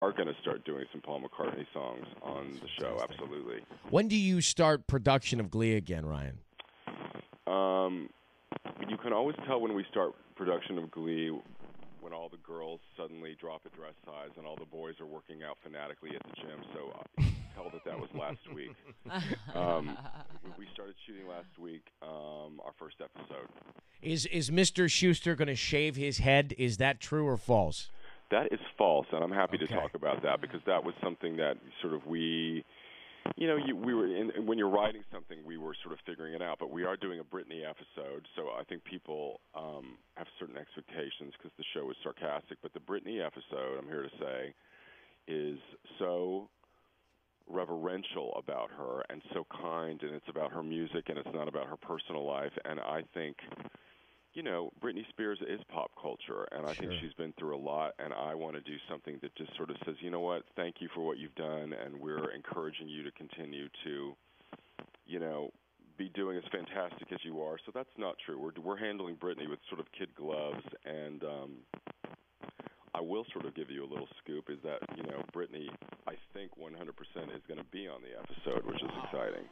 are going to start doing some Paul McCartney songs on the show. Absolutely. When do you start production of Glee again, Ryan? You can always tell when we start production of Glee when all the girls suddenly drop a dress size and all the boys are working out fanatically at the gym. So you can tell that was last week. We started shooting last week, our first episode. Is Mr. Schuster going to shave his head? Is that true or false? That is false, and I'm happy to talk about that because that was something that sort of we were when you're writing something, we were sort of figuring it out. But we are doing a Britney episode, so I think people have certain expectations because the show is sarcastic. But the Britney episode, I'm here to say, is so reverential about her and so kind, and it's about her music, and it's not about her personal life. And I think, Britney Spears is pop culture, and I think she's been through a lot, and I want to do something that just sort of says, you know what, thank you for what you've done, and we're encouraging you to continue to, be doing as fantastic as you are. So that's not true. We're handling Britney with sort of kid gloves, and I will sort of give you a little scoop, is that, Britney, I think 100% is going to be on the episode, which is exciting.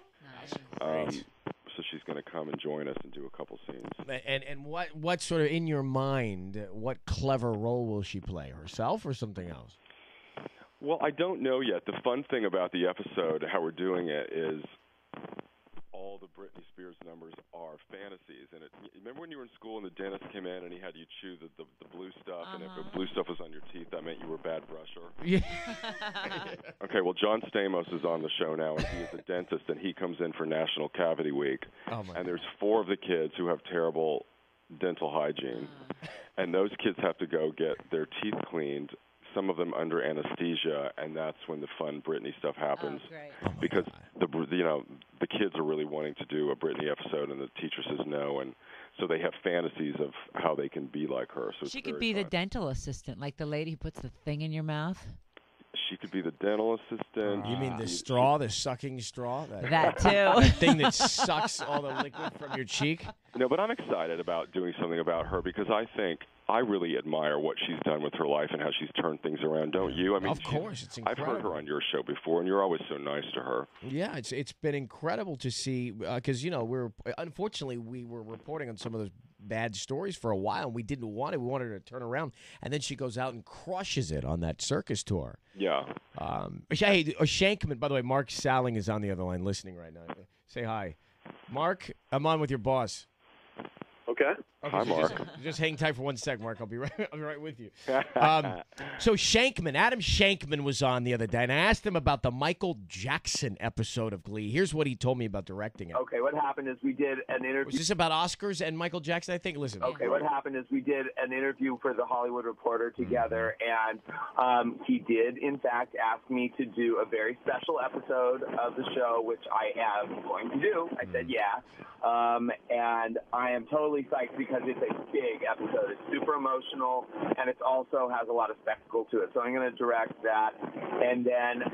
So she's going to come and join us and do a couple scenes. And what sort of, in your mind, what clever role will she play? Herself or something else? Well, I don't know yet. The fun thing about the episode, how we're doing it, is all the Britney Spears numbers are fantasies. And remember when you were in school and the dentist came in and he had you chew the blue stuff, and if the blue stuff was on your teeth, that meant you were a bad brusher? Yeah. Okay, well, John Stamos is on the show now, and he is a dentist, and he comes in for National Cavity Week. And there's 4 of the kids who have terrible dental hygiene, and those kids have to go get their teeth cleaned, some of them under anesthesia, and that's when the fun Britney stuff happens. Because the kids are really wanting to do a Britney episode, and the teacher says no, and so they have fantasies of how they can be like her. So she could be the dental assistant, like the lady who puts the thing in your mouth. She could be the dental assistant. You mean the straw, the sucking straw? That too. That thing that sucks all the liquid from your cheek? No, but I'm excited about doing something about her because I really admire what she's done with her life and how she's turned things around, don't you? I mean, of course, it's incredible. I've heard her on your show before, and you're always so nice to her. Yeah, it's been incredible to see because unfortunately we were reporting on some of those bad stories for a while, and we didn't want it. We wanted her to turn around, and then she goes out and crushes it on that circus tour. Yeah. Hey, Shankman, by the way, Mark Salling is on the other line listening right now. Say hi. Mark, I'm on with your boss. Okay. Hi, Mark. Just hang tight for 1 sec, Mark. I'll be right with you. So Adam Shankman was on the other day, and I asked him about the Michael Jackson episode of Glee. Here's what he told me about directing it. Okay, what happened is we did an interview. Was this about Oscars and Michael Jackson? I think. Listen. Okay, what happened is we did an interview for The Hollywood Reporter together, and he did, in fact, ask me to do a very special episode of the show, which I am going to do. I said yeah, and I am totally psyched because it's a big episode. It's super emotional, and it also has a lot of spectacle to it. So I'm going to direct that. And then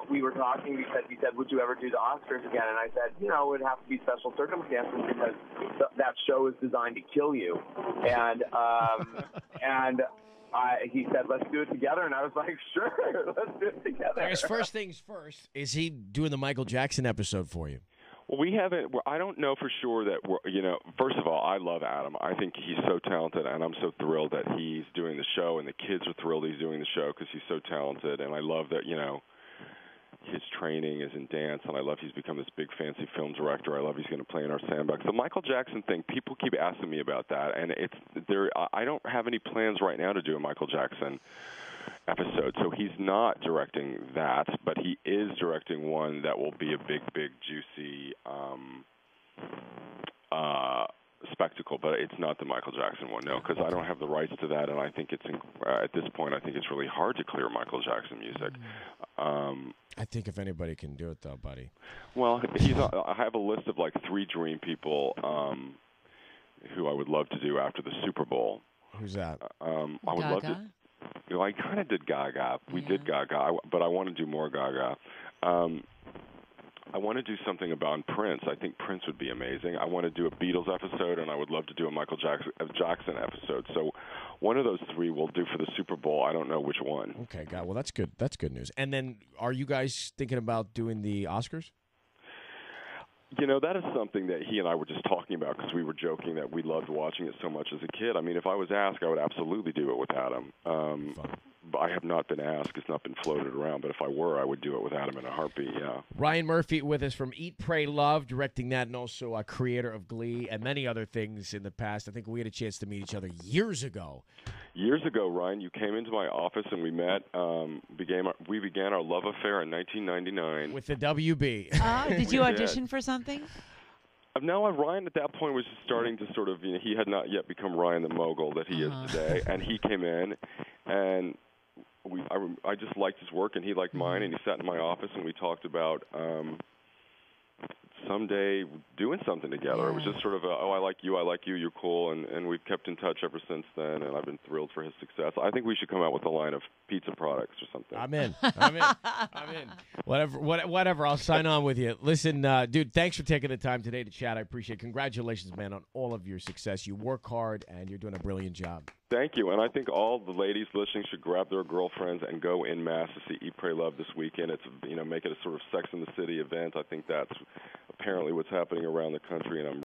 we were talking because he said, would you ever do the Oscars again? And I said, it would have to be special circumstances because that show is designed to kill you. And he said, let's do it together. And I was like, sure, let's do it together. I guess first things first, is he doing the Michael Jackson episode for you? Well, we haven't. I don't know for sure that we're. First of all, I love Adam. I think he's so talented, and I'm so thrilled that he's doing the show, and the kids are thrilled he's doing the show because he's so talented. And I love that his training is in dance, and I love he's become this big fancy film director. I love he's going to play in our sandbox. The Michael Jackson thing, people keep asking me about that, and it's there. I don't have any plans right now to do a Michael Jackson episode, so he's not directing that, but he is directing one that will be a big, juicy spectacle, but it's not the Michael Jackson one, no, because I don't have the rights to that, and I think it's at this point, I think it's really hard to clear Michael Jackson music. I think if anybody can do it, though, buddy. Well, I have a list of like 3 dream people who I would love to do after the Super Bowl. Who's that? I would love to. I kind of did Gaga. We did Gaga, but I want to do more Gaga. I want to do something about Prince. I think Prince would be amazing. I want to do a Beatles episode, and I would love to do a Michael Jackson episode. So one of those three we'll do for the Super Bowl. I don't know which one. Okay, God. Well, that's good. That's good news. And then are you guys thinking about doing the Oscars? You know, that is something that he and I were just talking about because we were joking that we loved watching it so much as a kid. I mean, if I was asked, I would absolutely do it with Adam. But I have not been asked. It's not been floated around. But if I were, I would do it with Adam in a heartbeat, yeah. Ryan Murphy with us from Eat, Pray, Love, directing that, and also a creator of Glee and many other things in the past. I think we had a chance to meet each other years ago. Years ago, Ryan, you came into my office and we met. We began our love affair in 1999. With the WB. Oh, did you audition for something? No, Ryan at that point was just starting to sort of, he had not yet become Ryan the mogul that he is today. And he came in, and I just liked his work, and he liked mine, and he sat in my office, and we talked about someday doing something together. Yeah. It was just sort of I like you, you're cool, and we've kept in touch ever since then, and I've been thrilled for his success. I think we should come out with a line of pizza products or something. I'm in. Whatever. I'll sign on with you. Listen, dude, thanks for taking the time today to chat. I appreciate it. Congratulations, man, on all of your success. You work hard, and you're doing a brilliant job. Thank you, and I think all the ladies listening should grab their girlfriends and go in mass to see Eat, Pray, Love this weekend. It's make it a sort of Sex in the City event. I think that's apparently what's happening around the country, and I'm